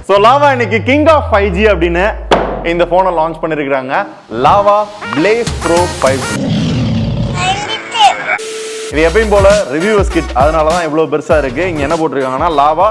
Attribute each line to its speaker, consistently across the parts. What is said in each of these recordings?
Speaker 1: So lava இன்னைக்கு king of 5G அப்படின்னு இந்த போனை லான்ச் பண்ணிருக்காங்க. Lava place bro 5G. இது எப்பயும் போல ரிவ்யூவர்ஸ் கிட், அதனால தான் இவ்வளவு பெருசா இருக்கு. இங்க என்ன போட்டிருக்காங்கன்னா லாவா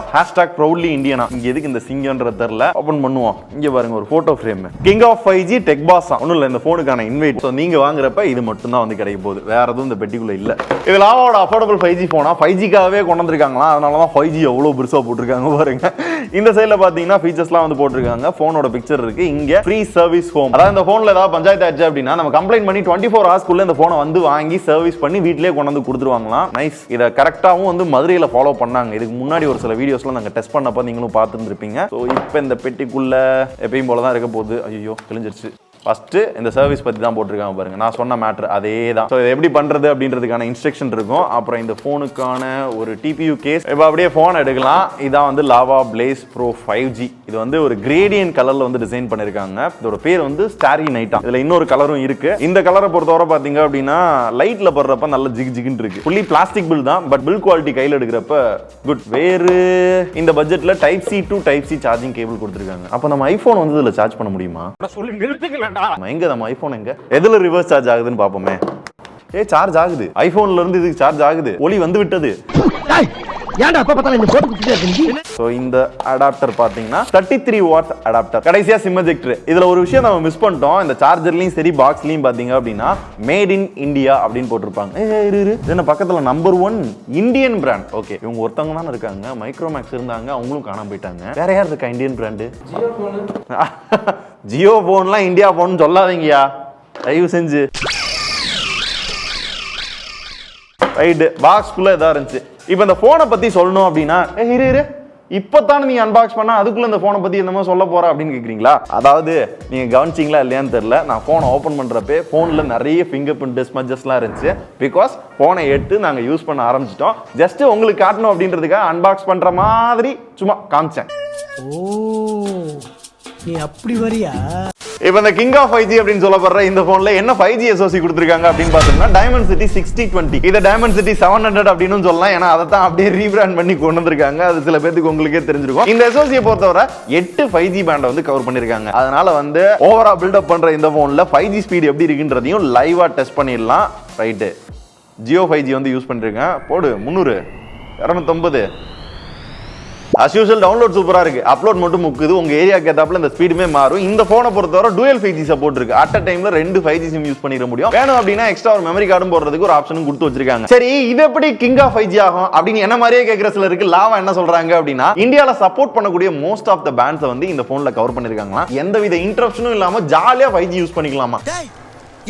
Speaker 1: #proudly Indiana. இங்க எதுக்கு இந்த சிங்கம்ன்றது தெரியல. ஓபன் பண்ணுவோம். இங்க பாருங்க ஒரு photo frame. King of 5G tech boss ஒன்றும் இல்லை, இந்த போனுக்கான இன்வைட். ஸோ நீங்க வாங்குறப்ப இது மட்டும் தான் வந்து கிடைக்க போகுது, வேற எதுவும் இந்த பெட்டிக்குள்ள இல்ல. இது லாவாவோட அஃபோர்டபுள் 5G போனா 5Gக்காகவே கொண்டு வந்திருக்காங்களா, அதனால தான் 5G எவ்வளவு பெருசா போட்டிருக்காங்க பாருங்க. இந்த சைட்ல பாத்தீங்கன்னா ஃபீச்சர்ஸ்லாம் வந்து போட்டிருக்காங்க. போனோட பிக்சர் இருக்கு. இங்க ஃப்ரீ சர்வீஸ் ஹோம். அதாவது இந்த போன்ல ஏதாவது பஞ்சாயத்து ஆச்சு அப்படின்னா நம்ம கம்ப்ளைண்ட் பண்ணி 24 ஹவர்ஸ்க்குள்ள இந்த போனை வந்து வாங்கி சர்வீஸ் பண்ணி வீட்லயே கொண்டு வந்து கொடுத்துருவாங்களாம். நைஸ். இதை கரெக்டாகவும் வந்து மதுரையில் ஃபாலோ பண்ணாங்க. இதுக்கு முன்னாடி ஒரு சில வீடியோஸ்லாம் நாங்கள் டெஸ்ட் பண்ணப்போ நீங்களும் பார்த்துருந்துருப்பீங்க. ஸோ இப்போ இந்த பெட்டிக்குள்ள எப்பயும் போல தான் இருக்க போகுது. ஐயோ கிழிஞ்சிருச்சு. ஃபர்ஸ்ட் இந்த சர்வீஸ் பத்தி தான் போட்டிருக்காங்க பாருங்க. நான் சொன்ன மேட்டர் அதே தான். ஸோ இதை எப்படி பண்றது அப்படின்றதுக்கான இன்ஸ்ட்ரக்ஷன் இருக்கும். அப்புறம் இந்த போனுக்கான ஒரு டிபியூ கேஸ். இப்போ அப்படியே போன் எடுக்கலாம். இதான் வந்து லாவா பிளேஸ் ப்ரோ 5G. இது வந்து ஒரு கிரேடியன்ட் கலர்ல வந்து டிசைன் பண்ணிருக்காங்க. இதோட பேர் வந்து ஸ்டாரி நைட்டா. இதுல இன்னொரு கலரும் இருக்கு. இந்த கலரை பொறுத்தவரை பாத்தீங்க அப்படின்னா லைட்ல படுறப்ப நல்ல ஜிக் ஜிகின்னு இருக்கு. ஃபுல்லி பிளாஸ்டிக் பில் தான், பட் பில் குவாலிட்டி கையில் எடுக்கிறப்ப குட். வேறு இந்த பட்ஜெட்ல type C to type C charging cable கொடுத்துருக்காங்க. அப்ப நம்ம ஐபோன் வந்து இதுல சார்ஜ் பண்ண முடியுமா? எங்க நம்ம ஐபோன் எங்க எதுல ரிவர்ஸ் சார்ஜ் ஆகுதுன்னு பாப்போமே. சார்ஜ் ஆகுது. ஐபோன்ல இருந்து இதுக்கு சார்ஜ் ஆகுது. ஒளி வந்து விட்டது. இந்த அடாப்டர் பாத்தீங்கன்னா 33 வாட் அடாப்டர். கடைசியா சிம் எஜெக்டர். இதுல ஒரு விஷயம் நம்ம மிஸ் பண்ணிட்டோம். இந்த சார்ஜர்லயும் சரி பாக்ஸ்லயும் பாத்தீங்க அப்படின்னா மேட் இன் இந்தியா அப்படின்னு போட்டிருப்பாங்க. என்ன பக்கத்துல நம்பர் 1 இந்தியன் பிராண்ட். ஓகே, இவங்க ஒருத்தவங்க தான் இருக்காங்க. மைக்ரோமேக்ஸ் இருந்தாங்க, அவங்களும் காணாம போயிட்டாங்க. வேற யார் இருக்கா இந்தியன் பிராண்டு? ஜியோ போன்லாம் இந்தியா போன் சொல்லாதீங்கயா தயவு செஞ்சு. ரைட்டு, பாக்ஸ்குள்ள இதா இருந்துச்சு. இப்போ இந்த போனை பத்தி சொல்லணும் அப்படின்னா இப்பதான் நீங்க அன்பாக்ஸ் பண்ணா அதுக்குள்ள இந்த போனை பத்தி என்னமோ சொல்ல போற அப்படின்னு கேக்குறீங்களா? அதாவது நீங்க கவனிச்சிங்களா இல்லையான்னு தெரியல. நான் போனை ஓபன் பண்றப்பே போன்ல நிறைய ஃபிங்கர் பிரிண்ட் ஸ்மட்ஜஸ்லாம் இருந்துச்சு. பிகாஸ் போனை எடுத்து நாங்க யூஸ் பண்ண ஆரம்பிச்சிட்டோம். ஜஸ்ட் உங்களுக்கு காட்டணும் அப்படின்றதுக்காக அன்பாக்ஸ் பண்ற மாதிரி சும்மா காமிச்சேன்.
Speaker 2: நீ அப்படி வரியா?
Speaker 1: இப்போ இந்த கிங் ஆஃப் 5G அப்படின்னு சொல்லப்படுற இந்த போன்ல என்ன 5G SoC கொடுத்திருக்காங்க அப்படின்னு பார்த்தோம்னா Dimensity 6020. இத Dimensity 700 அப்படின்னு சொல்லலாம். ஏன்னா அதை தான் அப்படியே ரீபிராண்ட் பண்ணி கொண்டு வந்திருக்காங்க. அது சில பேருக்கு உங்களுக்கே தெரிஞ்சிருக்கும். இந்த SoC பொறுத்தவரை 8 5G பேண்ட வந்து கவர் பண்ணிருக்காங்க. அதனால வந்து ஓவரா பில்டப் பண்ற இந்த போன்ல 5G ஸ்பீட் எப்படி இருக்குன்றதையும் லைவா டெஸ்ட் பண்ணிடலாம். ரைட்டு, ஜியோ 5G வந்து யூஸ் பண்ணிருக்கேன். போடு 300 250. as usual டவுன்லோட் சூப்பரா இருக்கு. அப்லோட் மட்டும் முக்குது. உங்க ஏரியாக்கு ஏத்தாப்புல இந்த ஸ்பீடுமே மாறும். இந்த போனை பொறுத்தவரை டூயல் 5G சப்போர்ட் இருக்கு. அட் அ டைம்ல 2 5G சிம் யூஸ் பண்ணிட முடியும். வேணும் அப்படின்னா எக்ஸ்ட்ரா ஒரு மெமரி கார்டும் போடுறதுக்கு ஒரு ஆப்ஷனும் கொடுத்து வச்சிருக்காங்க. சரி, இது எப்படி கிங் ஆஃப் 5G ஆகும் அப்படின்னு என்ன மாதிரியே கேட்கிற சிலருக்கு லாவா என்ன சொல்றாங்க அப்படின்னா இந்தியால சப்போர்ட் பண்ணக்கூடிய மோஸ்ட் ஆஃப் த பேண்ட்ஸ் வந்து இந்த போன்ல கவர் பண்ணிருக்காங்களா. எந்தவித இன்டரப்ஷனும் இல்லாம ஜாலியா 5G யூஸ் பண்ணிக்கலாமா.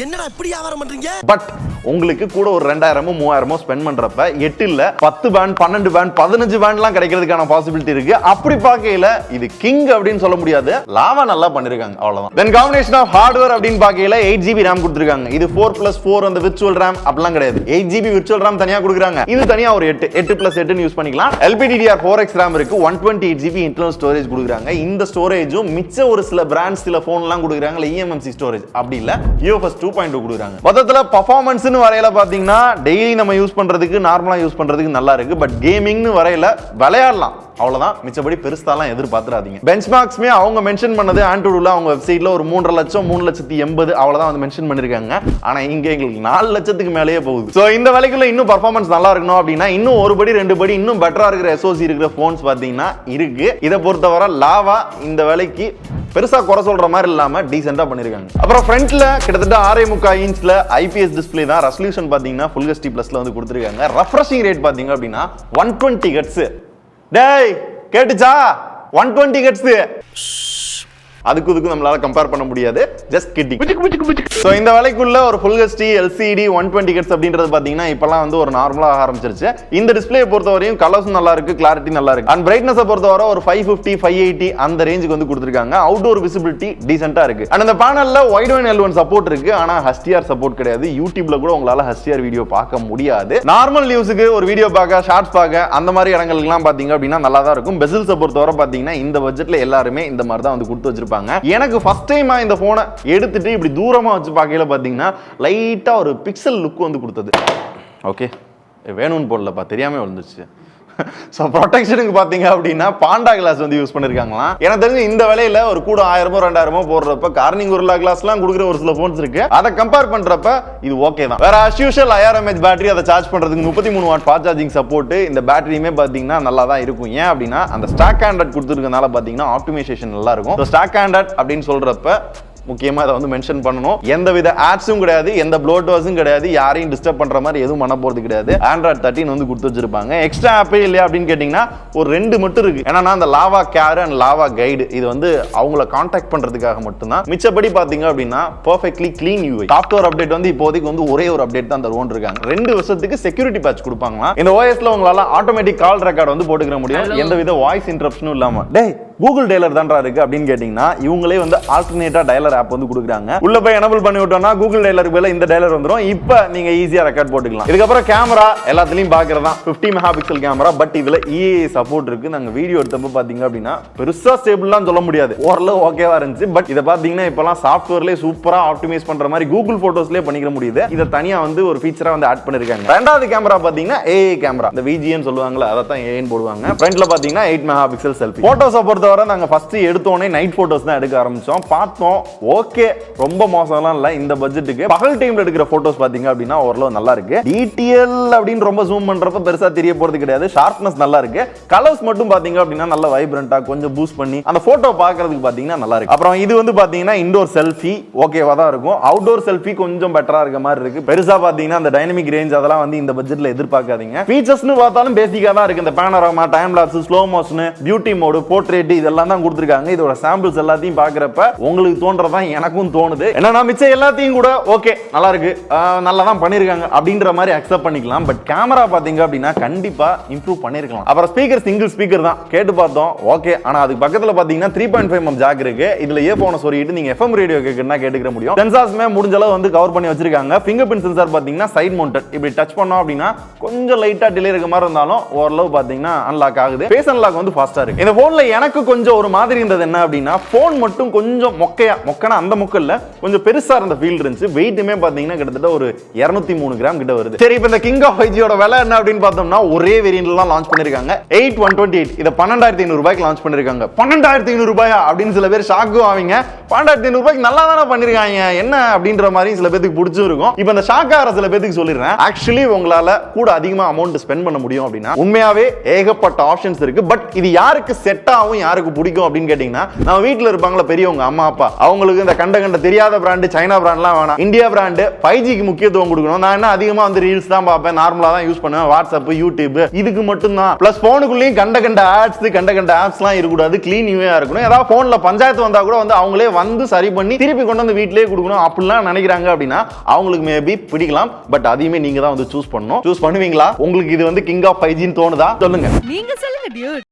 Speaker 2: என்னடா இப்படி வியாபாரம் பண்றீங்க?
Speaker 1: பட் உங்களுக்கு கூட ஒரு 2000 3000 ஸ்பெண்ட் பண்றப்ப 8 இல்ல 10 பேண்ட் 12 பேண்ட் 15 பேண்ட்லாம் கிடைக்கிறதுக்கான பாசிபிலிட்டி இருக்கு. அப்படி பார்க்கையில இது கிங் அப்படின்னு சொல்ல முடியாது. லாவா நல்லா பண்ணிருக்காங்க, அவ்வளவுதான். தென் காம்பினேஷன் ஆஃப் ஹார்ட்வேர் அப்படின்னு பார்க்கையில 8GB RAM கொடுத்திருக்காங்க. இது 4+4 அந்த விர்ச்சுவல் RAM அப்படிலாம் கிடையாது. 8GB விர்ச்சுவல் RAM தனியா கொடுக்குறாங்க. இது தனியா ஒரு 8+8 யூஸ் பண்ணிக்கலாம். LPDDR4X RAM இருக்கு. 128GB இன்டர்னல் ஸ்டோரேஜ் கொடுக்குறாங்க. இந்த ஸ்டோரேஜும் மிச்ச ஒரு சில பிராண்ட்ஸ் சில போன்லாம் கொடுக்குறாங்க eMMC ஸ்டோரேஜ். அப்படி இல்ல UFS 2.2 கொடுக்குறாங்க. மொத்தத்துல பெர்ஃபார்மன்ஸ் வரையில பாத்தீங்கன்னா டெய்லி நம்ம யூஸ் பண்றதுக்கு நார்மலா யூஸ் பண்றதுக்கு நல்லா இருக்கு. பட் கேமிங்னு வரையில விளையாடலாம், அவ்வளவுதான். மிச்சபடி பெருசாலாம் எதிர்பார்த்துறாதீங்க. பெஞ்ச்மார்க்ஸ்மே அவங்க மென்ஷன் பண்ணது ஆண்ட்ராய்டுல அவங்க வெப்சைட்ல ஒரு 3 லட்சம் 3,80,000 அவ்வளவுதான் வந்து மென்ஷன் பண்ணிருக்காங்க. ஆனா இங்க எங்களுக்கு 4 லட்சத்துக்கு மேலேயே போகுது. சோ இந்த விலைக்குள்ள இன்னும் பெர்ஃபார்மன்ஸ் நல்லா இருக்கணும் அப்படின்னா இன்னும் ஒரு படி 2 படி இன்னும் பெட்டரா இருக்கிற SoC இருக்கிற போன்ஸ் பாத்தீங்கன்னா இருக்கு. இதை பொறுத்தவரை லாவா இந்த விலைக்கு பெருசா குறை சொல்ற மாதிரி இல்லாம டீசென்ட்டா பண்ணிருக்காங்க. அப்புறம் ஃப்ரண்ட்ல கிட்டத்தட்ட 6.25 இன்ச்ல IPS டிஸ்ப்ளே தான். ரெசல்யூஷன் பாத்தீங்கன்னா Full HD Plusல வந்து கொடுத்திருக்காங்க. ரெஃப்ரெஷிங் ரேட் பாத்தீங்க அப்படின்னா 120 Hz. டேய் கேட்டுச்சா? 120 Hz. அதுக்கு நம்மளால கம்பேர் பண்ண முடியாது. Just kidding. சோ இந்த விலைக்குள்ள ஒரு Full HD LCD 120 Hz அப்படின்றது பாத்தீங்கன்னா இப்பலாம் வந்து ஒரு நார்மலா ஆரம்பிச்சிருச்சு. இந்த டிஸ்ப்ளே பொறுத்தவரையும் கலர்ஸ் நல்லா இருக்கு, கிளாரிட்டி நல்லா இருக்கு. அண்ட் பிரைட்னஸ் பொறுத்தவரை ஒரு 550 580 அந்த ரேஞ்சுக்கு வந்து கொடுத்திருக்காங்க. அவுட்டோர் விசிபிலிட்டி டீசென்ட்டா இருக்கு. அண்ட் இந்த பேனல்ல வைட் ஒன் L1 சப்போர்ட் இருக்கு. ஆனா HDR சப்போர்ட் கிடையாது. யூடியூப்ல கூட உங்களால HDR வீடியோ பார்க்க முடியாது. நார்மல் யூஸ்க்கு ஒரு வீடியோ பார்க்க, ஷார்ட்ஸ் பார்க்க அந்த மாதிரி இடங்களுக்குலாம் பாத்தீங்க அப்படின்னா நல்லா தான் இருக்கும். பெசில்ஸ் பொறுத்தவரை பாத்தீங்கன்னா இந்த பட்ஜெட்ல எல்லாருமே இந்த மாதிரி தான் வந்து கொடுத்து வச்சிருப்பாங்க. எனக்கு ஃபர்ஸ்ட் டைம் இந்த போனை எடுத்துட்டு இப்படி தூரமா வச்சு பார்க்கையில பாத்தீங்கன்னா லைட்டா ஒரு பிக்சல் லுக் வந்து கொடுத்தது. ஓகே, வேணும்னு போடலப்பா, தெரியாம விழுந்துச்சு. ஸோ ப்ரொடெக்ஷனுக்கு பார்த்தீங்க அப்படின்னா பாண்டா கிளாஸ் வந்து யூஸ் பண்ணிருக்காங்களாம். எனக்கு தெரிஞ்சு இந்த விலையில ஒரு கூட 1000 2000 போடுறப்ப கார்னிங் உருளா கிளாஸ்லாம் கொடுக்குற ஒரு சில போன்ஸ் இருக்கு. அதை கம்பேர் பண்றப்ப இது ஓகே தான். வேற as usual 1000 mAh பேட்டரி, அதை சார்ஜ் பண்றதுக்கு 33 வாட் ஃபாஸ்ட் சார்ஜிங் சப்போர்ட். இந்த பேட்டரியுமே பாத்தீங்கன்னா நல்லா தான் இருக்கும். ஏன் அப்படின்னா அந்த ஸ்டாக் ஆண்ட்ராய்ட் கொடுத்துருக்கனால பாத்தீங்கன்னா ஆப்டிமைசேஷன் நல்லா இருக்கும். ஸ்டாக் ஆண்ட்ராய்ட் அப்படின்னு சொல்றப்ப முக்கியமா அதை வந்து மென்ஷன் பண்ணணும். எந்தவித ஆட்ஸும் கிடையாது, எந்த ப்ளோட்வேர்ஸும் கிடையாது, யாரையும் டிஸ்டர்ப் பண்ற மாதிரி எதுவும் பண்ண போறது கிடையாது. ஆண்ட்ராய்ட் 13 வந்து கொடுத்து வச்சிருப்பாங்க. எக்ஸ்ட்ரா ஆப்பே இல்லையா அப்படின்னு கேட்டீங்கன்னா ஒரு 2 மட்டும் இருக்கு. ஏன்னா அந்த lava care and lava guide இது வந்து அவங்கள கான்டாக்ட் பண்றதுக்காக மட்டும்தான். மிச்சப்படி பாத்தீங்க அப்படின்னா perfectly clean UI. Software update வந்து இப்போதைக்கு வந்து ஒரே ஒரு அப்டேட் தான் தருவோம் இருக்காங்க. 2 வருஷத்துக்கு செக்யூரிட்டி பேட்ச் கொடுப்பாங்களா. இந்த ஓஎஸ்ல உங்களால ஆட்டோமேட்டிக் கால் ரெக்கார்ட் வந்து போட்டுக்கிற முடியும், எந்தவித வாய்ஸ் இன்டரப்ஷனும் இல்லாம. டேய் கூகுள் டயலர் தான்டா இருக்கு அப்படின்னு கேட்டீங்கன்னா இவங்களே வந்து ஆல்டர்னேட்டா டயலர் ஆப் வந்து கொடுக்குறாங்க. உள்ள போய் எனேபிள் பண்ணி விட்டோம்னா கூகுள் டயலருக்கு பதிலா இந்த டயலர் வந்துரும். இப்போ நீங்க ஈஸியா ரெக்கார்ட் போட்டுக்கலாம். இதுக்கப்புறம் கேமரா எல்லாத்துலயும் பாக்குறதா 50 மெகாபிக்சல் கேமரா. பட் இதுல EAA சப்போர்ட் இருக்கு. நாங்க வீடியோ எடுத்தப்ப பாத்தீங்க அப்படின்னா பெருசா ஸ்டேபிள்லாம் சொல்ல முடியாது, ஓரளவு ஓகேவா இருந்துச்சு. பட் இதை பாத்தீங்கன்னா இப்பெல்லாம் சாஃப்ட்வேர்லயே சூப்பரா ஆப்டிமைஸ் பண்ற மாதிரி கூகுள் போட்டோஸ்லயே பண்ணிக்க முடியுது. இதை தனியா வந்து ஒரு ஃபீச்சரா வந்து ஆட் பண்ணிருக்காங்க. ரெண்டாவது கேமரா பாத்தீங்கன்னா AA கேமரா, இந்த VGN சொல்லுவாங்கல்ல, அதை தான் AA போடுவாங்க. ஃப்ரண்ட்ல பாத்தீங்கன்னா 8 மெகாபிக்சல் செல்ஃபி. போட்டோஸை பொறுத்தவரை நாங்க ஃபர்ஸ்ட் எடுத்தோனே நைட் போட்டோஸ் தான் எடுக்க ஆரம்பிச்சோம். பார்த்தோம் ஓகே, ரொம்ப மோசம்லாம் இல்ல. இந்த பட்ஜெட்டுக்கு பகல் டைம்ல எடுக்கிற போட்டோஸ் பாத்தீங்க அப்படின்னா ஓரளவு நல்லா இருக்கு. டிடிஎல் அப்படின்னு ரொம்ப ஜூம் பண்றப்ப பெருசா தெரிய போறது கிடையாது. ஷார்ப்னஸ் நல்லா இருக்கு. கலர்ஸ் மட்டும் பாத்தீங்க அப்படின்னா நல்ல வைப்ரண்டா கொஞ்சம் பூஸ்ட் பண்ணி அந்த போட்டோ பாக்குறதுக்கு பாத்தீங்கன்னா நல்லா இருக்கு. அப்புறம் இது வந்து பாத்தீங்கன்னா இன்டோர் செல்ஃபி ஓகேவா தான் இருக்கும். அவுட்டோர் செல்ஃபி கொஞ்சம் பெட்டரா இருக்க மாதிரி இருக்கு. பெருசா பாத்தீங்கன்னா அந்த டைனமிக் ரேஞ்ச் அதெல்லாம் வந்து இந்த பட்ஜெட்ல எதிர்பார்க்காதீங்க. ஃபீச்சர்ஸ்னு பார்த்தாலும் பேசிக்கா தான் இருக்கு. இந்த panorama, time lapse, slow motion, beauty mode, portrait இதெல்லாம் தான் கொடுத்திருக்காங்க. இதோட சாம்பிள்ஸ் எல்லாத்தையும் பாக்குறப்ப உங்களுக்கு தோன்றதா எனக்கும் தோணுது. என்னன்னா மிச்சம் எல்லாத்தையும் கூட ஓகே நல்லா இருக்கு, நல்லா தான் பண்ணிருக்காங்க அப்படின்ற மாதிரி அக்செப்ட் பண்ணிக்கலாம். பட் கேமரா பாத்தீங்க அப்படின்னா கண்டிப்பா இம்ப்ரூவ் பண்ணிருக்கலாம். அப்புறம் ஸ்பீக்கர் சிங்கிள் ஸ்பீக்கர் தான் கேட்டு பார்த்தோம் ஓகே. ஆனா அதுக்கு பக்கத்துல பாத்தீங்கன்னா 3.5 mm ஜாக் இருக்கு. இதுல இயர்போனை சொருகிட்டு நீங்க FM ரேடியோ கேட்கணும்னா கேட்டுக்கிற முடியும். சென்சார்ஸ்மே முடிஞ்ச அளவு வந்து கவர் பண்ணி வச்சிருக்காங்க. ஃபிங்கர் பிரிண்ட் சென்சார் பாத்தீங்கன்னா சைட் மவுண்டட். இப்படி டச் பண்ணோம் அப்படின்னா கொஞ்சம் லைட்டா டிலே இருக்க மாதிரி இருந்தாலும் ஓரளவு பாத்தீங்கன்னா அன்லாக் ஆகுது. ஃபேஸ் அன்லாக் வந்து ஃபாஸ்டா இருக்கு. இந்த போன்ல எனக்கு கொஞ்சம் ஒரு மாதிரி இருந்தது என்ன அப்படின்னா போன் மட்டும் கொஞ்சம் மொக்கனா அந்த மொக்கல்ல கொஞ்சம் பெருசா இருந்த ஃபீல் இருந்துச்சு. வெயிட்டுமே பாத்தீங்கன்னா கிட்டத்தட்ட ஒரு 203 கிராம் கிட்ட வருது. சரி, இப்போ இந்த கிங் ஆஃப் 5Gயோட விலை என்ன அப்படின்னு பார்த்தோம்னா ஒரே வேரியன்ட்ல தான் லான்ச் பண்ணிருக்காங்க. 8128 இத 12500 ரூபாய்க்கு லான்ச் பண்ணிருக்காங்க. 12500 ரூபாயா அப்படின்னு சில பேர் ஷாக்கும் ஆவீங்க. 12500 ரூபாய்க்கு நல்லா தானே பண்ணிருக்காங்க என்ன அப்படின்ற மாதிரி சில பேருக்கு பிடிச்சும் இருக்கும். இப்போ இந்த ஷாக் ஆகிற சில பேருக்கு சொல்லிடுறேன். ஆக்சுவலி உங்களால கூட அதிகமா அமௌண்ட் ஸ்பெண்ட் பண்ண முடியும் அப்படின்னா உண்மையாவே ஏகப்பட்ட ஆப்ஷன்ஸ் இருக்கு. பட் இது யாருக்கு செட் ஆகும், யாருக்கு பிடிக்கும் அப்படின்னு கேட்டீங்கன்னா நம்ம வீட்டுல இருப்பாங்களா பெரியவங்க, அம்மா அப்பா, அவங்களுக்கு இந்த கண்ட தெரியாத பிராண்ட், சைனா பிராண்ட்லாம் வேணாம். இந்தியா பிராண்ட் 5Gக்கு முக்கியத்துவம் கொடுக்கணும். நான் என்ன அதிகமா வந்து ரீல்ஸ் தான் பார்ப்பேன், நார்மலா தான் யூஸ் பண்ணுவேன், வாட்ஸ்அப், யூடியூப் இதுக்கு மட்டும் தான். பிளஸ் போனுக்குள்ளேயும் கண்ட ஆட்ஸ், கண்ட ஆப்ஸ்லாம் இருக்கக்கூடாது, கிளீன் யூயா இருக்கணும். ஏதாவது போன்ல பஞ்சாயத்து வந்தா கூட வந்து அவங்களே வந்து சரி பண்ணி திருப்பி கொண்டு வந்து வீட்டிலேயே கொடுக்கணும் அப்படிலாம் நினைக்கிறாங்க அப்படின்னா அவங்களுக்கு மேபி பிடிக்கலாம். பட் அதையுமே நீங்க தான் வந்து சூஸ் பண்ணணும். சூஸ் பண்ணுவீங்களா? உங்களுக்கு இது வந்து கிங் ஆஃப் 5Gன்னு தோணுதா? சொல்லுங்க.
Speaker 3: நீங்க சொல்லுங்க டியூட்.